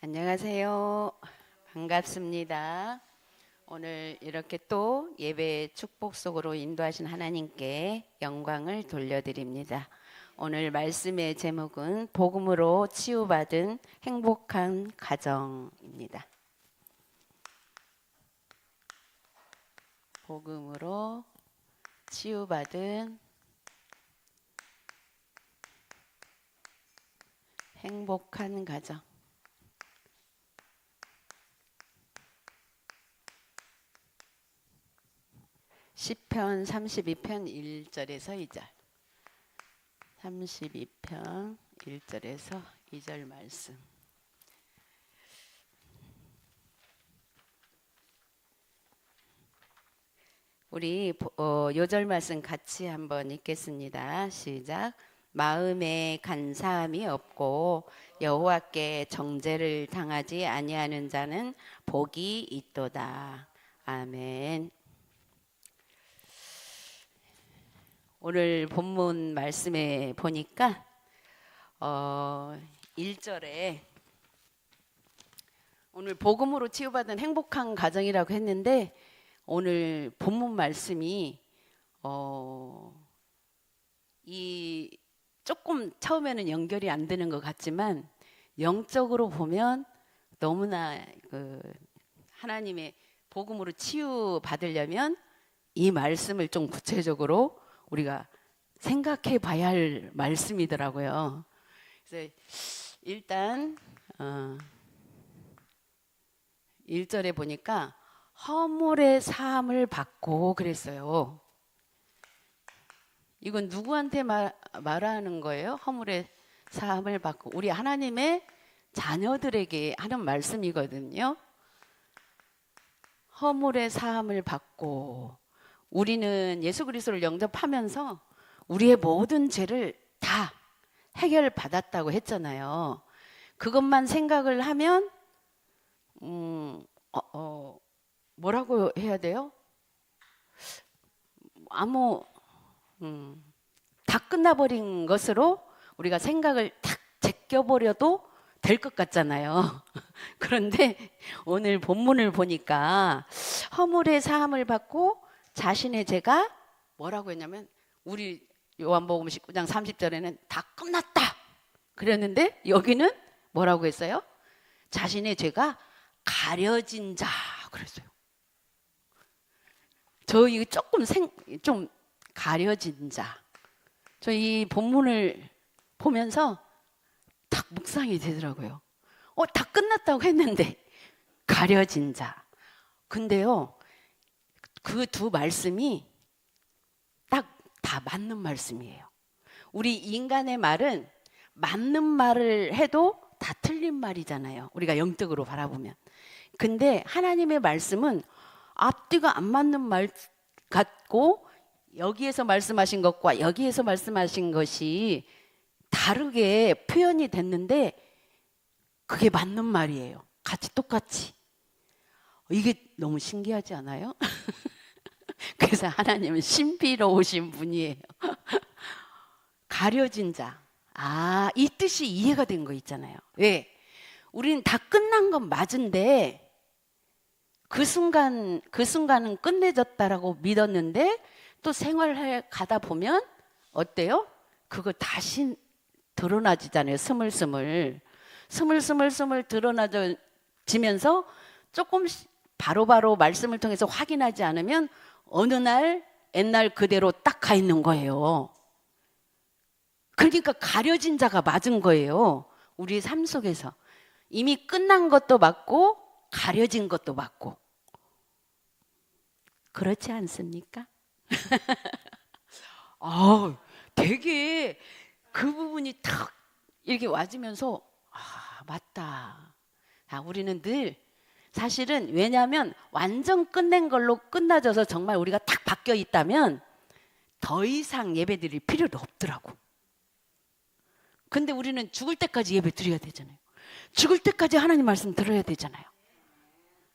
안녕하세요. 반갑습니다. 오늘 이렇게 또 예배 축복 속으로 인도하신 하나님께 영광을 돌려드립니다. 오늘 말씀의 제목은 복음으로 치유받은 행복한 가정입니다. 복음으로 치유받은 행복한 가정. 시편 32편 1절에서 2절. 32편 1절에서 2절 말씀. 우리 요절 말씀 같이 한번 읽겠습니다. 시작. 마음에 간사함이 없고 여호와께 정죄를 당하지 아니하는 자는 복이 있도다. 아멘. 오늘 본문 말씀에 보니까 1절에 오늘 복음으로 치유받은 행복한 가정이라고 했는데 오늘 본문 말씀이 이 조금 처음에는 연결이 안 되는 것 같지만 영적으로 보면 너무나 하나님의 복음으로 치유받으려면 이 말씀을 좀 구체적으로 우리가 생각해 봐야 할 말씀이더라고요. 그래서 일단 1절에 보니까 허물의 사함을 받고 그랬어요. 이건 누구한테 말하는 거예요? 허물의 사함을 받고 우리 하나님의 자녀들에게 하는 말씀이거든요. 허물의 사함을 받고 우리는 예수 그리스도를 영접하면서 우리의 모든 죄를 다 해결받았다고 했잖아요. 그것만 생각을 하면 뭐라고 해야 돼요? 다 끝나버린 것으로 우리가 생각을 탁 제껴버려도 될 것 같잖아요. 그런데 오늘 본문을 보니까 허물의 사함을 받고 자신의 죄가 뭐라고 했냐면 우리 요한복음 19장 30절에는 다 끝났다 그랬는데 여기는 뭐라고 했어요? 자신의 죄가 가려진 자 그랬어요. 저 이거 조금 좀 가려진 자. 저 이 본문을 보면서 딱 묵상이 되더라고요. 다 끝났다고 했는데 가려진 자. 근데요. 그 두 말씀이 딱 다 맞는 말씀이에요. 우리 인간의 말은 맞는 말을 해도 다 틀린 말이잖아요. 우리가 영적으로 바라보면. 근데 하나님의 말씀은 앞뒤가 안 맞는 말 같고 여기에서 말씀하신 것과 여기에서 말씀하신 것이 다르게 표현이 됐는데 그게 맞는 말이에요. 같이 똑같이. 이게 너무 신기하지 않아요? 그래서 하나님은 신비로우신 분이에요. 가려진 자. 이 뜻이 이해가 된 거 있잖아요. 왜? 우리는 다 끝난 건 맞은데 그 순간은 끝내졌다라고 믿었는데 또 생활을 가다 보면 어때요? 그거 다시 드러나지잖아요. 스물스물 드러나지면서 조금씩 바로바로 말씀을 통해서 확인하지 않으면 어느 날 옛날 그대로 딱 가 있는 거예요. 그러니까 가려진 자가 맞은 거예요. 우리 삶 속에서 이미 끝난 것도 맞고 가려진 것도 맞고 그렇지 않습니까? 되게 그 부분이 탁 이렇게 와지면서 맞다. 우리는 늘 사실은 왜냐하면 완전 끝낸 걸로 끝나져서 정말 우리가 딱 바뀌어 있다면 더 이상 예배 드릴 필요도 없더라고. 근데 우리는 죽을 때까지 예배 드려야 되잖아요. 죽을 때까지 하나님 말씀 들어야 되잖아요.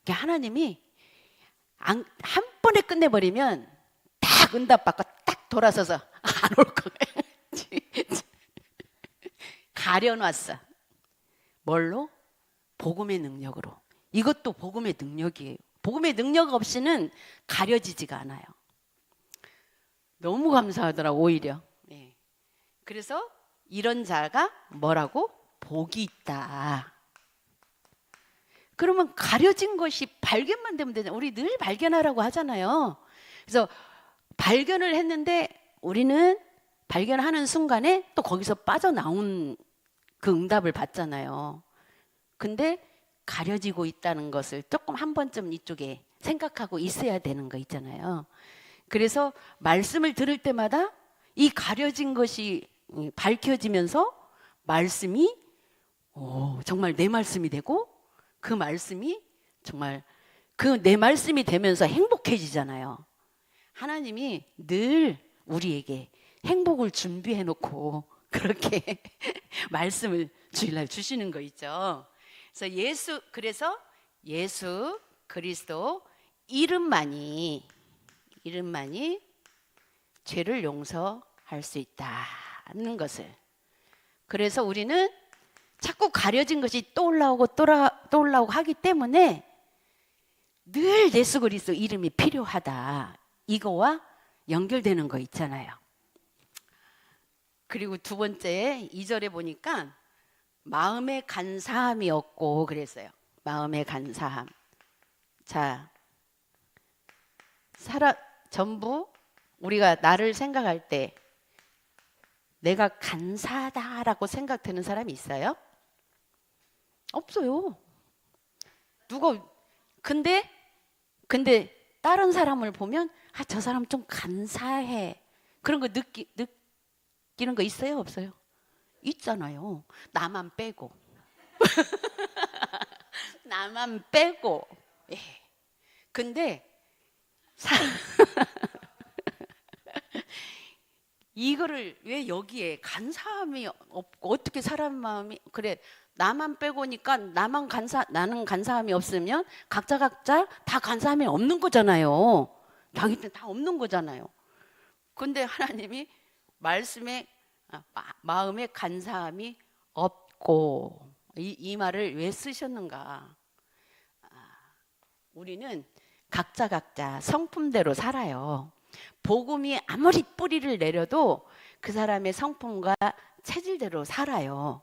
그러니까 하나님이 한 번에 끝내버리면 딱 응답 받고 딱 돌아서서 안 올 거예요. 가려놨어. 뭘로? 복음의 능력으로. 이것도 복음의 능력이에요. 복음의 능력 없이는 가려지지가 않아요. 너무 감사하더라고 오히려. 네. 그래서 이런 자가 뭐라고? 복이 있다. 그러면 가려진 것이 발견만 되면 되잖아요. 우리 늘 발견하라고 하잖아요. 그래서 발견을 했는데 우리는 발견하는 순간에 또 거기서 빠져나온 그 응답을 받잖아요. 근데 가려지고 있다는 것을 조금 한 번쯤 이쪽에 생각하고 있어야 되는 거 있잖아요. 그래서 말씀을 들을 때마다 이 가려진 것이 밝혀지면서 말씀이 정말 내 말씀이 되고 그 말씀이 정말 그 내 말씀이 되면서 행복해지잖아요. 하나님이 늘 우리에게 행복을 준비해 놓고 그렇게 말씀을 주일날 주시는 거 있죠. 그래서 예수 그리스도 이름만이 죄를 용서할 수 있다는 것을. 그래서 우리는 자꾸 가려진 것이 떠올라오고 하기 때문에 늘 예수 그리스도 이름이 필요하다. 이거와 연결되는 거 있잖아요. 그리고 두 번째 2절에 보니까 마음의 간사함이 없고 그랬어요. 마음의 간사함. 자, 전부 우리가 나를 생각할 때 내가 간사하다라고 생각되는 사람이 있어요? 없어요. 근데 다른 사람을 보면 저 사람 좀 간사해. 그런 거 느끼는 거 있어요? 없어요? 있잖아요. 나만 빼고. 나만 빼고. 예. 근데 이거를 왜 여기에 간사함이 없고 어떻게 사람 마음이 그래 나만 빼고니까 나는 간사함이 없으면 각자 다 간사함이 없는 거잖아요. 자기한테 다 없는 거잖아요. 근데 하나님이 말씀에 마음에 간사함이 없고 이 말을 왜 쓰셨는가? 우리는 각자 성품대로 살아요. 복음이 아무리 뿌리를 내려도 그 사람의 성품과 체질대로 살아요.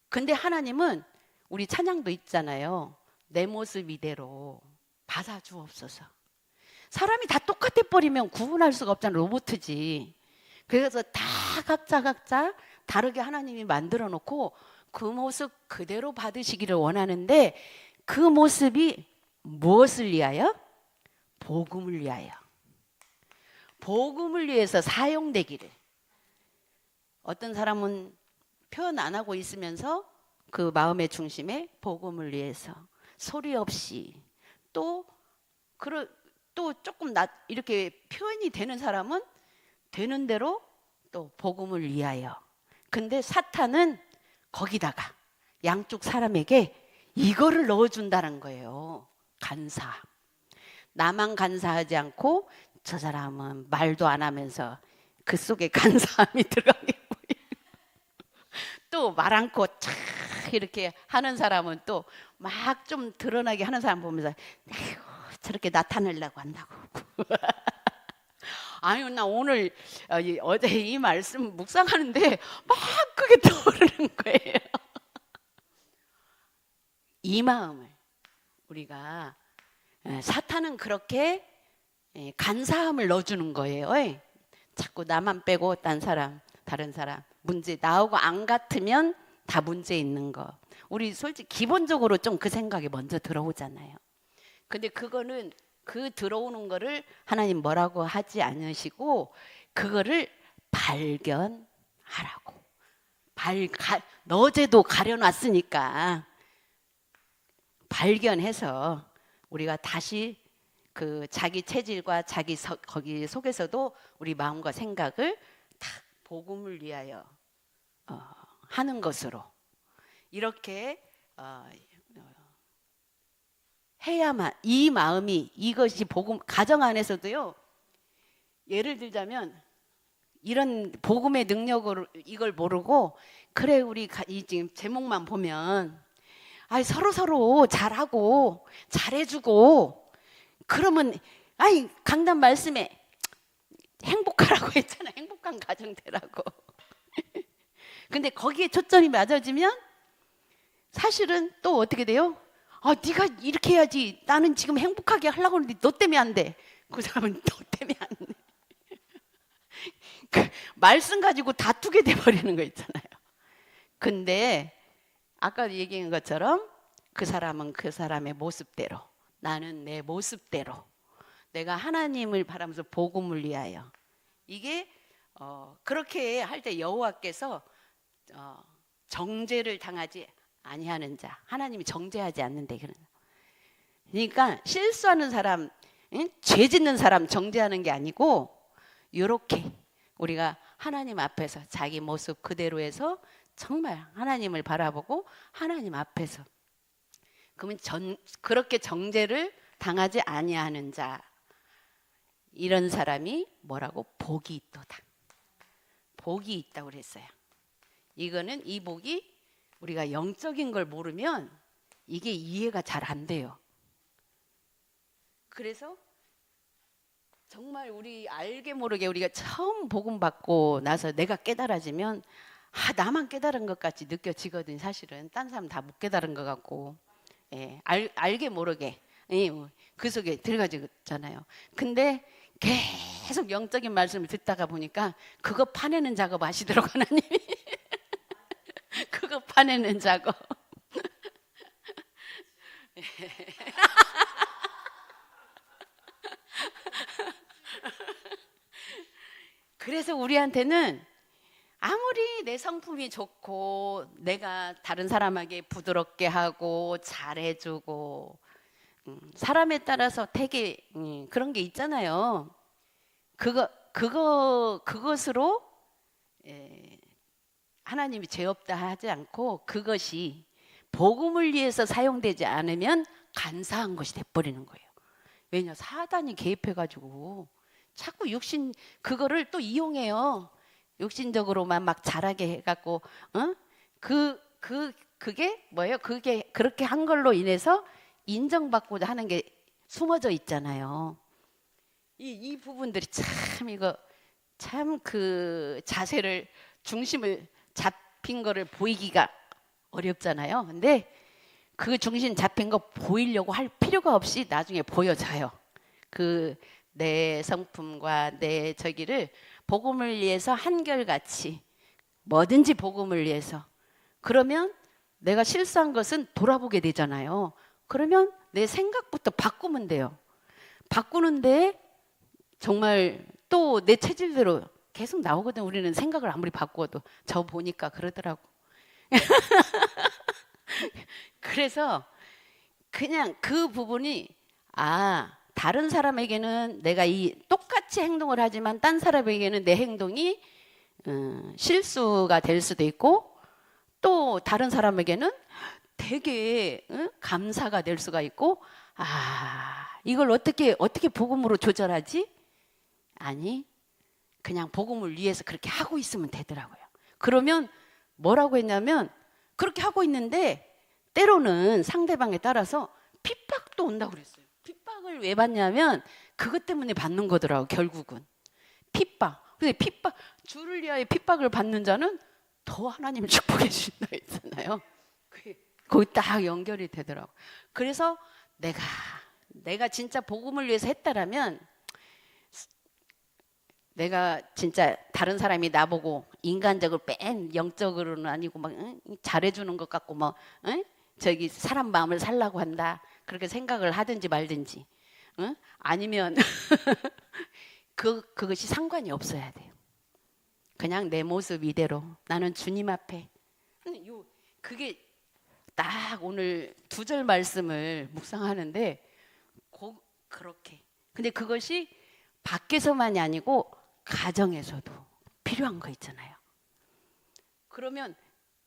근데 하나님은 우리 찬양도 있잖아요. 내 모습 이대로 받아주옵소서. 사람이 다 똑같아 버리면 구분할 수가 없잖아. 로봇이지. 그래서 다 각자 다르게 하나님이 만들어 놓고 그 모습 그대로 받으시기를 원하는데 그 모습이 무엇을 위하여? 복음을 위하여. 복음을 위해서 사용되기를. 어떤 사람은 표현 안 하고 있으면서 그 마음의 중심에 복음을 위해서 소리 없이 또 조금 이렇게 표현이 되는 사람은 되는 대로 또 복음을 위하여. 근데 사탄은 거기다가 양쪽 사람에게 이거를 넣어준다는 거예요. 간사. 나만 간사하지 않고 저 사람은 말도 안 하면서 그 속에 간사함이 들어가게 보이고 또 말 않고 착 이렇게 하는 사람은 또 막 좀 드러나게 하는 사람 보면서 에휴, 저렇게 나타내려고 한다고. 아유 나 오늘 어제 이 말씀 묵상하는데 막 그게 떠오르는 거예요. 이 마음을 우리가 사탄은 그렇게 간사함을 넣어주는 거예요. 자꾸 나만 빼고 다른 사람 문제 나하고 안 같으면 다 문제 있는 거. 우리 솔직히 기본적으로 좀 그 생각이 먼저 들어오잖아요. 근데 그거는 그 들어오는 거를 하나님 뭐라고 하지 않으시고 그거를 발견하라고. 너제도 가려놨으니까 발견해서 우리가 다시 그 자기 체질과 거기 속에서도 우리 마음과 생각을 딱 복음을 위하여 하는 것으로 이렇게 해야만 이 마음이 이것이 복음 가정 안에서도요. 예를 들자면 이런 복음의 능력으로 이걸 모르고 그래 우리 이 지금 제목만 보면 서로 잘하고 잘해주고 그러면 강단 말씀에 행복하라고 했잖아. 행복한 가정 되라고. 근데 거기에 초점이 맞아지면 사실은 또 어떻게 돼요? 네가 이렇게 해야지. 나는 지금 행복하게 하려고 하는데 너 때문에 안 돼. 그 사람은 너 때문에 안 돼. 그 말씀 가지고 다투게 돼버리는 거 있잖아요. 근데 아까 얘기한 것처럼 그 사람은 그 사람의 모습대로, 나는 내 모습대로, 내가 하나님을 바라면서 복음을 위하여, 이게 그렇게 할 때 여호와께서 정죄를 당하지 아니하는 자, 하나님이 정죄하지 않는데, 그러니까 실수하는 사람, 죄 짓는 사람 정죄하는 게 아니고, 이렇게 우리가 하나님 앞에서 자기 모습 그대로 해서 정말 하나님을 바라보고 하나님 앞에서, 그러면 그렇게 정죄를 당하지 아니하는 자, 이런 사람이 뭐라고? 복이 있도다. 복이 있다고 그랬어요. 이거는, 이 복이 우리가 영적인 걸 모르면 이게 이해가 잘 안 돼요. 그래서 정말 우리 알게 모르게 우리가 처음 복음 받고 나서 내가 깨달아지면 나만 깨달은 것 같이 느껴지거든. 사실은 딴 사람 다 못 깨달은 것 같고, 알게 모르게 그 속에 들어가잖아요. 근데 계속 영적인 말씀을 듣다가 보니까 그거 파내는 작업 하시더라고, 하나님이. 그거 파내는 작업. 그래서 우리한테는 아무리 내 성품이 좋고 내가 다른 사람에게 부드럽게 하고 잘해주고, 사람에 따라서 되게 그런 게 있잖아요. 그것으로 하나님이 죄 없다 하지 않고, 그것이 복음을 위해서 사용되지 않으면 간사한 것이 돼버리는 거예요. 왜냐, 사단이 개입해가지고 자꾸 육신 그거를 또 이용해요. 육신적으로만 막 잘하게 해갖고, 그게 뭐예요? 그게 그렇게 한 걸로 인해서 인정받고자 하는 게 숨어져 있잖아요. 이 부분들이 참 그 자세를, 중심을 잡힌 거를 보이기가 어렵잖아요. 근데 그 중심 잡힌 거 보이려고 할 필요가 없이 나중에 보여져요. 그 내 성품과 내 저기를 복음을 위해서 한결같이 뭐든지 복음을 위해서, 그러면 내가 실수한 것은 돌아보게 되잖아요. 그러면 내 생각부터 바꾸면 돼요. 바꾸는데 정말 또 내 체질대로 계속 나오거든. 우리는 생각을 아무리 바꾸어도. 저 보니까 그러더라고. 그래서 그냥 그 부분이, 다른 사람에게는 내가 똑같이 행동을 하지만 딴 사람에게는 내 행동이 실수가 될 수도 있고, 또 다른 사람에게는 되게 감사가 될 수가 있고, 이걸 어떻게 복음으로 조절하지? 아니, 그냥 복음을 위해서 그렇게 하고 있으면 되더라고요. 그러면 뭐라고 했냐면, 그렇게 하고 있는데 때로는 상대방에 따라서 핍박도 온다고 그랬어요. 핍박을 왜 받냐면 그것 때문에 받는 거더라고, 결국은. 핍박. 근데 주를 위하여 핍박을 받는 자는 더 하나님을 축복해 주신다 했잖아요. 거기 딱 연결이 되더라고. 그래서 내가 진짜 복음을 위해서 했다라면, 내가 진짜 다른 사람이 나보고 인간적으로 영적으로는 아니고 막 잘해주는 것 같고 저기 사람 마음을 살라고 한다, 그렇게 생각을 하든지 말든지, 아니면 그것이 상관이 없어야 돼요. 그냥 내 모습 이대로 나는 주님 앞에. 그게 딱 오늘 2절 말씀을 묵상하는데 그렇게. 근데 그것이 밖에서만이 아니고 가정에서도 필요한 거 있잖아요. 그러면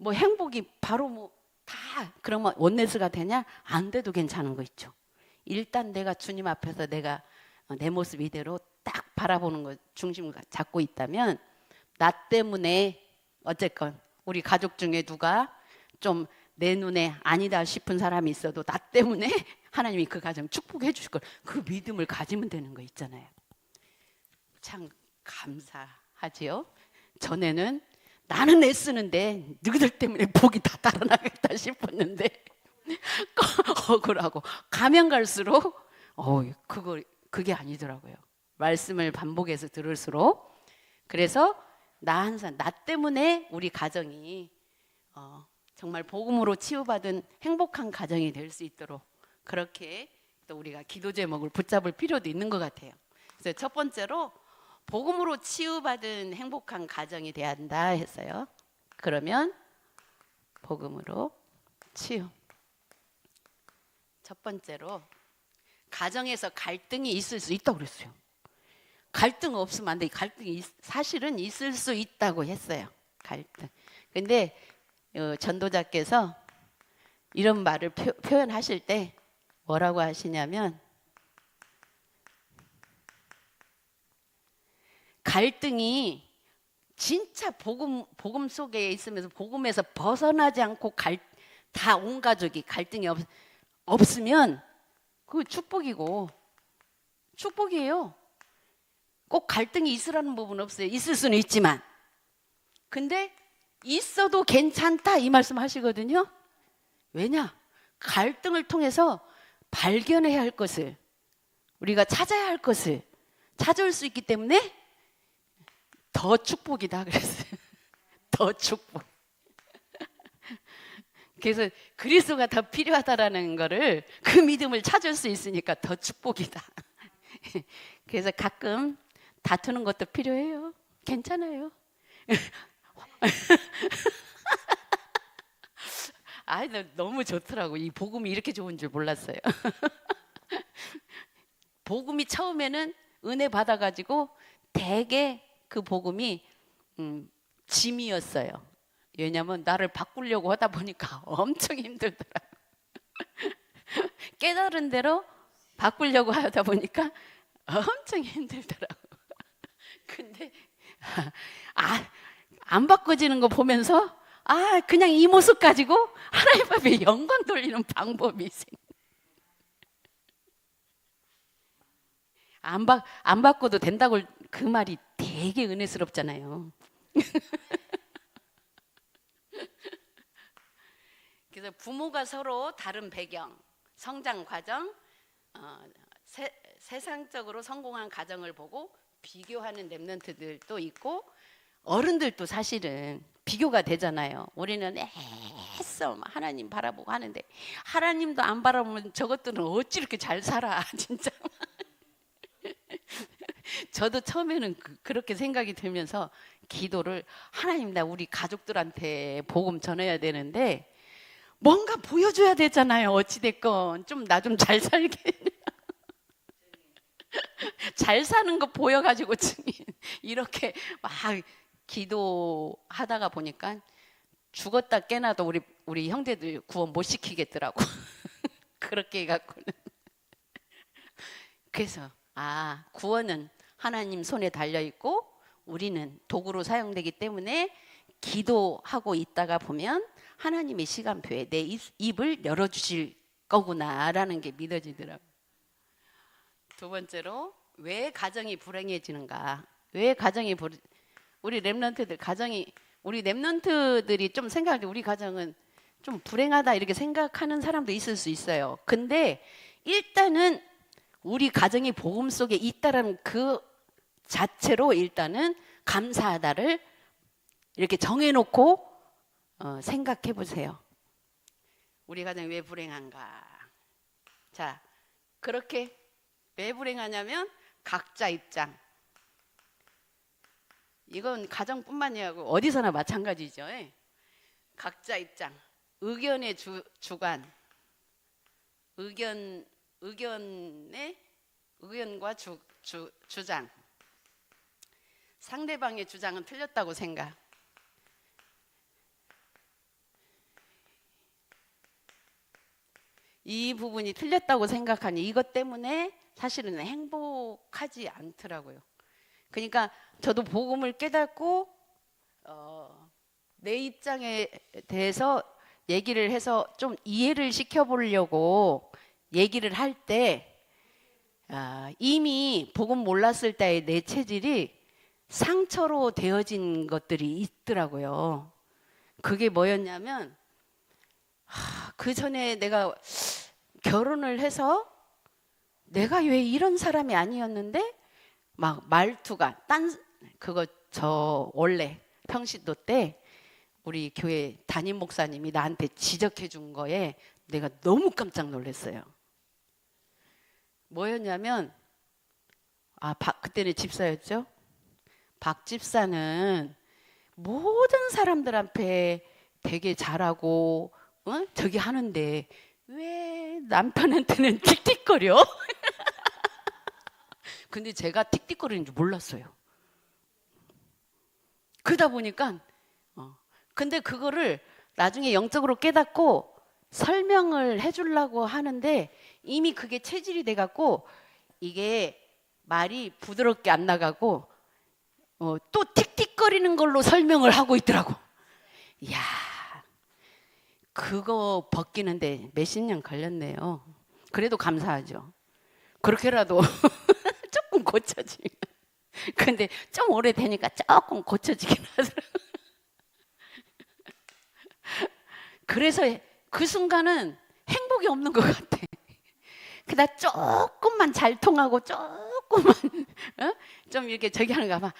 행복이 바로 다 그러면 원네스가 되냐? 안 돼도 괜찮은 거 있죠. 일단 내가 주님 앞에서 내가 내 모습 이대로 딱 바라보는 거 중심 잡고 있다면, 나 때문에 어쨌건 우리 가족 중에 누가 좀 내 눈에 아니다 싶은 사람이 있어도 나 때문에 하나님이 그 가정 축복해 주실 걸, 그 믿음을 가지면 되는 거 있잖아요. 참 감사하지요. 전에는 나는 애쓰는데 너희들 때문에 복이 다 달아나겠다 싶었는데 억울하고, 가면 갈수록 그게 아니더라고요. 말씀을 반복해서 들을수록. 그래서 항상 나 때문에 우리 가정이 정말 복음으로 치유받은 행복한 가정이 될 수 있도록, 그렇게 또 우리가 기도 제목을 붙잡을 필요도 있는 것 같아요. 그래서 첫 번째로 복음으로 치유받은 행복한 가정이 돼야 한다 했어요. 그러면 복음으로 치유. 첫 번째로 가정에서 갈등이 있을 수 있다고 그랬어요. 갈등 없으면 안 돼. 갈등이 사실은 있을 수 있다고 했어요. 갈등. 근데 전도자께서 이런 말을 표현하실 때 뭐라고 하시냐면, 갈등이 진짜 복음 속에 있으면서 복음에서 벗어나지 않고 다 온 가족이 갈등이 없으면 그 축복이고, 축복이에요. 꼭 갈등이 있으라는 부분은 없어요. 있을 수는 있지만, 근데 있어도 괜찮다 이 말씀 하시거든요. 왜냐? 갈등을 통해서 발견해야 할 것을, 우리가 찾아야 할 것을 찾아올 수 있기 때문에 더 축복이다 그랬어요. 더 축복. 그래서 그리스도가 더 필요하다라는 거를, 그 믿음을 찾을 수 있으니까 더 축복이다. 그래서 가끔 다투는 것도 필요해요. 괜찮아요. 너무 좋더라고. 이 복음이 이렇게 좋은 줄 몰랐어요. 복음이 처음에는 은혜 받아가지고 되게 그 복음이 짐이었어요. 왜냐하면 나를 바꾸려고 하다 보니까 엄청 힘들더라고요. 깨달은 대로 바꾸려고 하다 보니까 엄청 힘들더라고요. 근데 안 바꿔지는 거 보면서 그냥 이 모습 가지고 하나님 앞에 영광 돌리는 방법이 있어요. 안 바꿔도 된다고, 그 말이 되게 은혜스럽잖아요. 그래서 부모가 서로 다른 배경, 성장 과정, 세상적으로 성공한 가정을 보고 비교하는 랩런트들도 있고, 어른들도 사실은 비교가 되잖아요. 우리는 애써 하나님 바라보고 하는데, 하나님도 안 바라보면 저것들은 어찌 이렇게 잘 살아. 진짜. 저도 처음에는 그렇게 생각이 들면서 기도를, 하나님, 나 우리 가족들한테 복음 전해야 되는데 뭔가 보여줘야 되잖아요. 어찌됐건 좀 나 좀 잘 살게. 잘 사는 거 보여가지고 이렇게 막 기도하다가 보니까 죽었다 깨나도 우리 형제들 구원 못 시키겠더라고. 그렇게 해갖고는. 그래서 구원은 하나님 손에 달려 있고 우리는 도구로 사용되기 때문에 기도하고 있다가 보면 하나님의 시간표에 내 입을 열어주실 거구나라는 게 믿어지더라고요. 두 번째로, 왜 가정이 불행해지는가? 왜 우리 랩런트들 우리 랩런트들이 좀 생각할 때 우리 가정은 좀 불행하다 이렇게 생각하는 사람도 있을 수 있어요. 근데 일단은 우리 가정이 복음 속에 있다라는 그 자체로 일단은 감사하다를 이렇게 정해놓고 생각해 보세요. 우리 가정이 왜 불행한가? 자, 그렇게 왜 불행하냐면 각자 입장. 이건 가정뿐만이 아니고 어디서나 마찬가지죠. 각자 입장, 의견의 주관, 의견과 주장. 상대방의 주장은 틀렸다고 생각. 이 부분이 틀렸다고 생각하니 이것 때문에 사실은 행복하지 않더라고요. 그러니까 저도 복음을 깨닫고 내 입장에 대해서 얘기를 해서 좀 이해를 시켜보려고 얘기를 할 때 이미 복음 몰랐을 때의 내 체질이 상처로 되어진 것들이 있더라고요. 그게 뭐였냐면 그 전에 내가 결혼을 해서 내가 왜 이런 사람이 아니었는데 막 말투가 그거 저 원래 평신도 때 우리 교회 담임 목사님이 나한테 지적해 준 거에 내가 너무 깜짝 놀랐어요. 뭐였냐면 그때는 집사였죠. 박 집사는 모든 사람들 앞에 되게 잘하고 저기 하는데 왜 남편한테는 틱틱거려? 근데 제가 틱틱거리는 줄 몰랐어요. 그러다 보니까 근데 그거를 나중에 영적으로 깨닫고 설명을 해주려고 하는데 이미 그게 체질이 돼갖고 이게 말이 부드럽게 안 나가고 또 틱틱거리는 걸로 설명을 하고 있더라고. 이야, 그거 벗기는데 몇십 년 걸렸네요. 그래도 감사하죠. 그렇게라도 조금 고쳐지면. 근데 좀 오래되니까 조금 고쳐지긴 하더라고요. 그래서 그 순간은 행복이 없는 것 같아. 그다 조금만 잘 통하고 조금만 좀 이렇게 저기 하는가 봐.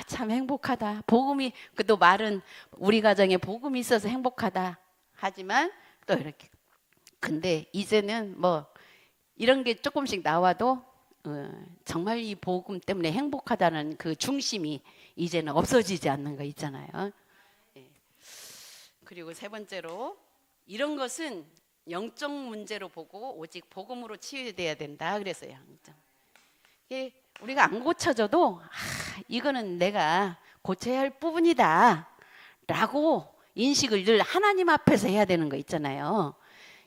참 행복하다. 복음이 또 말은 우리 가정에 복음이 있어서 행복하다. 하지만 또 이렇게. 근데 이제는 뭐 이런 게 조금씩 나와도 정말 이 복음 때문에 행복하다는 그 중심이 이제는 없어지지 않는 거 있잖아요. 그리고 세 번째로 이런 것은 영적 문제로 보고 오직 복음으로 치유돼야 된다. 그래서 영적. 우리가 안 고쳐져도 이거는 내가 고쳐야 할 부분이다 라고 인식을 늘 하나님 앞에서 해야 되는 거 있잖아요.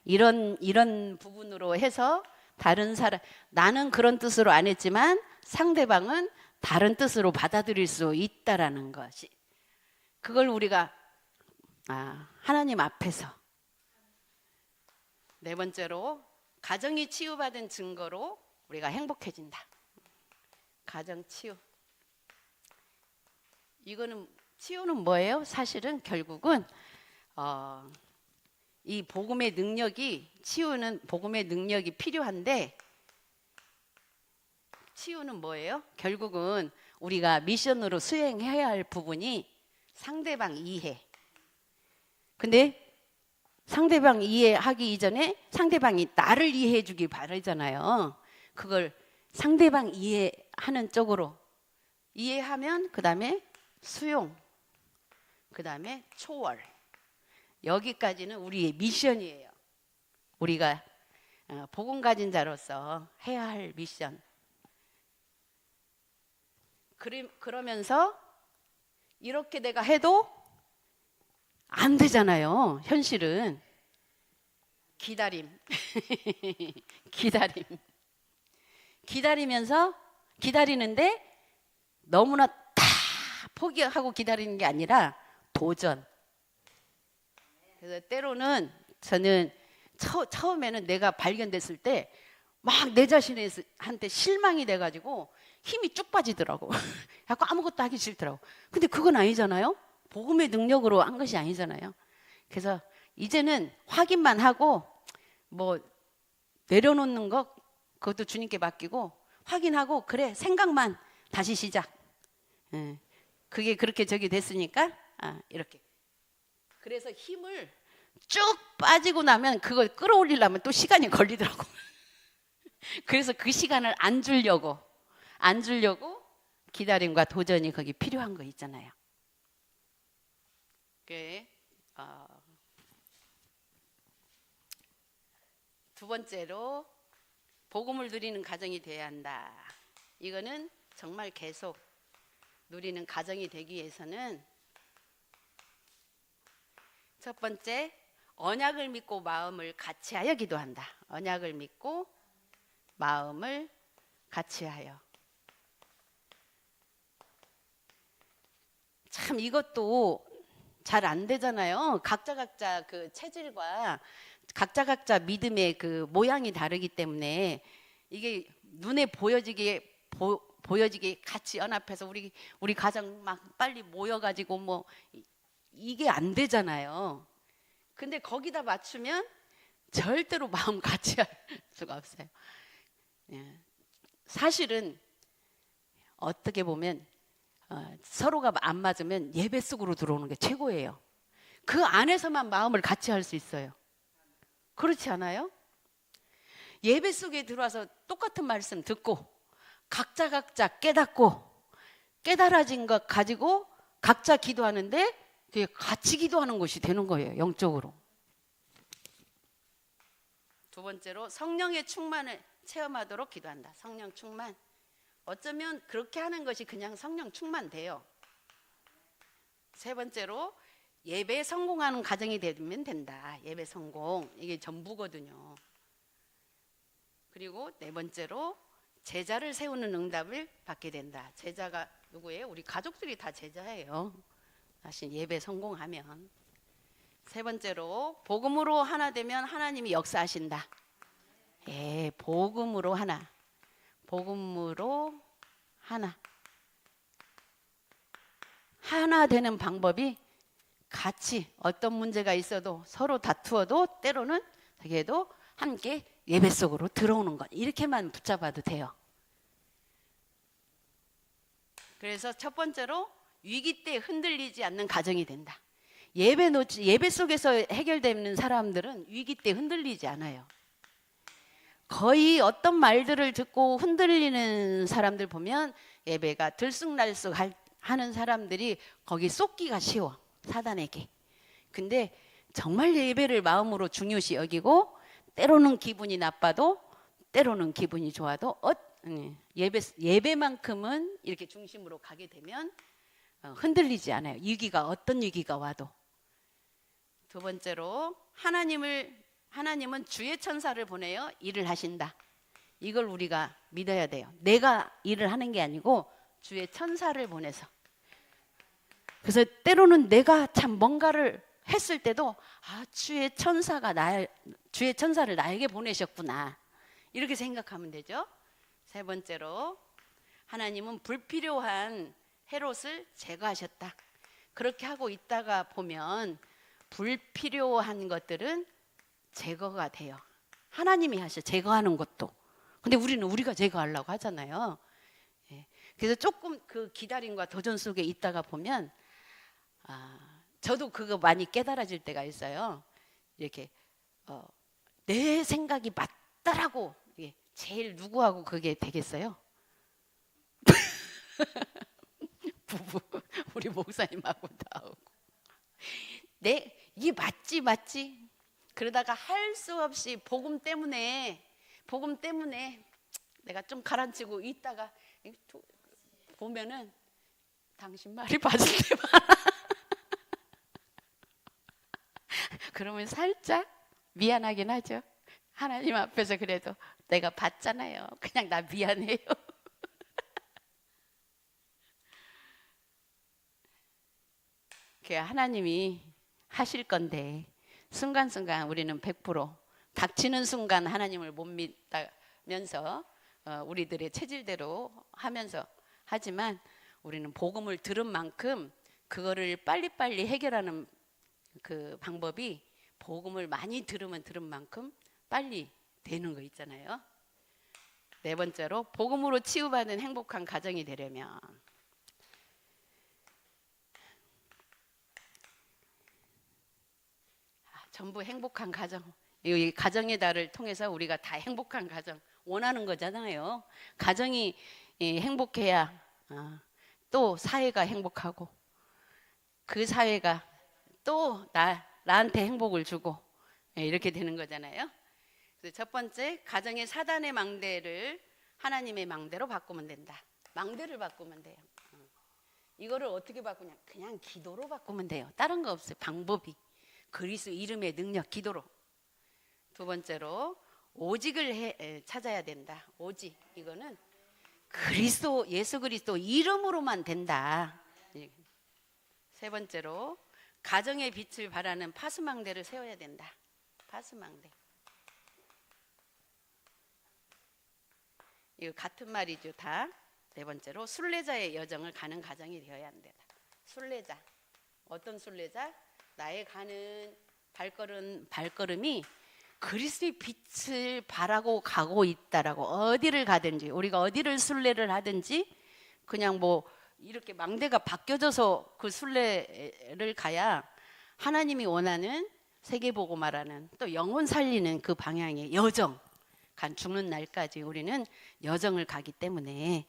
이런 부분으로 해서 다른 사람, 나는 그런 뜻으로 안 했지만 상대방은 다른 뜻으로 받아들일 수 있다라는 것이, 그걸 우리가 하나님 앞에서. 네 번째로 가정이 치유받은 증거로 우리가 행복해진다. 가정 치유. 이거는 치유는 뭐예요? 사실은 결국은 이 복음의 능력이, 치유는 복음의 능력이 필요한데, 치유는 뭐예요? 결국은 우리가 미션으로 수행해야 할 부분이 상대방 이해. 근데 상대방 이해하기 이전에 상대방이 나를 이해해 주길 바라잖아요. 그걸 상대방 이해하는 쪽으로 이해하면 그 다음에 수용, 그 다음에 초월. 여기까지는 우리의 미션이에요. 우리가 복음 가진 자로서 해야 할 미션. 그러면서 이렇게 내가 해도 안 되잖아요. 현실은. 기다림. 기다리면서 기다리는데 너무나 다 포기하고 기다리는 게 아니라 도전. 그래서 때로는 저는 처음에는 내가 발견됐을 때 막 내 자신한테 실망이 돼가지고 힘이 쭉 빠지더라고. 약간 아무것도 하기 싫더라고. 근데 그건 아니잖아요. 복음의 능력으로 한 것이 아니잖아요. 그래서 이제는 확인만 하고 뭐 내려놓는 거 그것도 주님께 맡기고 확인하고 그래 생각만 다시 시작. 그게 그렇게 저기 됐으니까 이렇게. 그래서 힘을 쭉 빠지고 나면 그걸 끌어올리려면 또 시간이 걸리더라고. 그래서 그 시간을 안 주려고 기다림과 도전이 거기 필요한 거 있잖아요. 두 번째로 복음을 누리는 가정이 되어야 한다. 이거는 정말 계속 누리는 가정이 되기 위해서는 첫 번째, 언약을 믿고 마음을 같이하여 기도한다. 언약을 믿고 마음을 같이하여. 참 이것도 잘 안 되잖아요. 각자 그 체질과 각자 믿음의 그 모양이 다르기 때문에 이게 눈에 보여지게 같이 연합해서 우리 가정 막 빨리 모여가지고 뭐 이게 안 되잖아요. 근데 거기다 맞추면 절대로 마음 같이 할 수가 없어요. 예. 사실은 어떻게 보면 서로가 안 맞으면 예배 속으로 들어오는 게 최고예요. 그 안에서만 마음을 같이 할 수 있어요. 그렇지 않아요? 예배 속에 들어와서 똑같은 말씀 듣고 각자 깨닫고 깨달아진 것 가지고 각자 기도하는데 그게 같이 기도하는 것이 되는 거예요. 영적으로. 두 번째로 성령의 충만을 체험하도록 기도한다. 성령 충만. 어쩌면 그렇게 하는 것이 그냥 성령 충만돼요. 세 번째로 예배에 성공하는 가정이 되면 된다. 예배 성공. 이게 전부거든요. 그리고 네 번째로 제자를 세우는 응답을 받게 된다. 제자가 누구예요? 우리 가족들이 다 제자예요. 사실 예배 성공하면. 세 번째로 복음으로 하나 되면 하나님이 역사하신다. 예, 복음으로 하나. 복음으로 하나. 하나 되는 방법이 같이 어떤 문제가 있어도 서로 다투어도 때로는 그래도 함께 예배 속으로 들어오는 것. 이렇게만 붙잡아도 돼요. 그래서 첫 번째로 위기 때 흔들리지 않는 가정이 된다. 예배 속에서 해결되는 사람들은 위기 때 흔들리지 않아요. 거의 어떤 말들을 듣고 흔들리는 사람들 보면 예배가 들쑥날쑥 하는 사람들이 거기 쏟기가 쉬워. 사단에게. 근데 정말 예배를 마음으로 중요시 여기고 때로는 기분이 나빠도 때로는 기분이 좋아도 예배만큼은 이렇게 중심으로 가게 되면 흔들리지 않아요. 어떤 위기가 와도. 두 번째로 하나님은 주의 천사를 보내어 일을 하신다. 이걸 우리가 믿어야 돼요. 내가 일을 하는 게 아니고 주의 천사를 보내서. 그래서 때로는 내가 참 뭔가를 했을 때도 주의 천사를 나에게 보내셨구나. 이렇게 생각하면 되죠. 세 번째로 하나님은 불필요한 헤롯을 제거하셨다. 그렇게 하고 있다가 보면 불필요한 것들은 제거가 돼요. 하나님이 하셔 제거하는 것도. 근데 우리가 제거하려고 하잖아요. 예. 그래서 조금 그 기다림과 도전 속에 있다가 보면 저도 그거 많이 깨달아질 때가 있어요. 이렇게 내 생각이 맞다라고 제일 누구하고 그게 되겠어요? 부부 우리 목사님하고 나오고 이게 맞지 그러다가 할 수 없이 복음 때문에 내가 좀 가라앉히고 있다가 보면은 당신 말이 맞을 때 많아. 그러면 살짝 미안하긴 하죠. 하나님 앞에서 그래도 내가 봤잖아요. 그냥 나 미안해요. 하나님이 하실 건데 순간순간 우리는 100% 닥치는 순간 하나님을 못 믿다면서 우리들의 체질대로 하면서 하지만 우리는 복음을 들은 만큼 그거를 빨리빨리 해결하는 그 방법이 복음을 많이 들은 만큼 빨리 되는 거 있잖아요. 네 번째로 복음으로 치유받은 행복한 가정이 되려면 전부 행복한 가정. 이 가정의 달을 통해서 우리가 다 행복한 가정 원하는 거잖아요. 가정이 행복해야 또 사회가 행복하고 그 사회가 또 나한테 행복을 주고 이렇게 되는 거잖아요. 그래서 첫 번째, 가정의 사단의 망대를 하나님의 망대로 바꾸면 된다. 망대를 바꾸면 돼요. 이거를 어떻게 바꾸냐? 그냥 기도로 바꾸면 돼요. 다른 거 없어요. 방법이. 그리스도 이름의 능력, 기도로. 두 번째로 오직을 찾아야 된다. 오직. 이거는 예수 그리스도 이름으로만 된다. 세 번째로 가정의 빛을 발하는 파수망대를 세워야 된다. 파수망대. 이거 같은 말이죠. 다. 네 번째로 순례자의 여정을 가는 가정이 되어야 한다. 순례자. 어떤 순례자? 나의 가는 발걸음이 그리스도의 빛을 바라고 가고 있다라고. 어디를 가든지, 우리가 어디를 순례를 하든지 그냥 뭐 이렇게 망대가 바뀌어져서 그 순례를 가야 하나님이 원하는 세계복음화라는 또 영혼 살리는 그 방향의 여정, 죽는 날까지 우리는 여정을 가기 때문에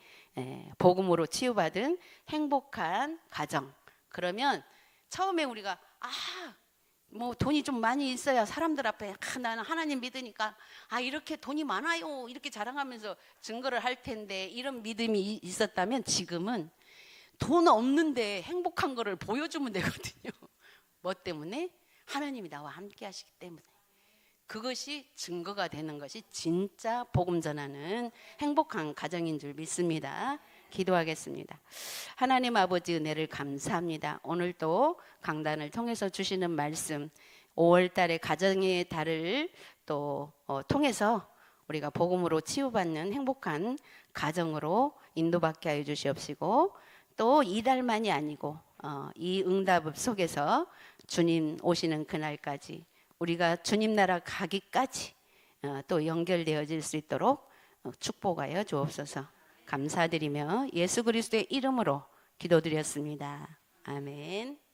복음으로 치유받은 행복한 가정. 그러면 처음에 우리가 뭐 돈이 좀 많이 있어야 사람들 앞에 나는 하나님 믿으니까 이렇게 돈이 많아요 이렇게 자랑하면서 증거를 할 텐데, 이런 믿음이 있었다면 지금은 돈 없는데 행복한 거를 보여주면 되거든요. 뭐 때문에? 하나님이 나와 함께 하시기 때문에. 그것이 증거가 되는 것이 진짜 복음 전하는 행복한 가정인 줄 믿습니다. 기도하겠습니다. 하나님 아버지, 은혜를 감사합니다. 오늘도 강단을 통해서 주시는 말씀, 5월 달에 가정의 달을 또 통해서 우리가 복음으로 치유받는 행복한 가정으로 인도받게 하여 주시옵시고, 또 이달만이 아니고 이 응답 속에서 주님 오시는 그날까지, 우리가 주님 나라 가기까지 또 연결되어질 수 있도록 축복하여 주옵소서. 감사드리며 예수 그리스도의 이름으로 기도드렸습니다. 아멘.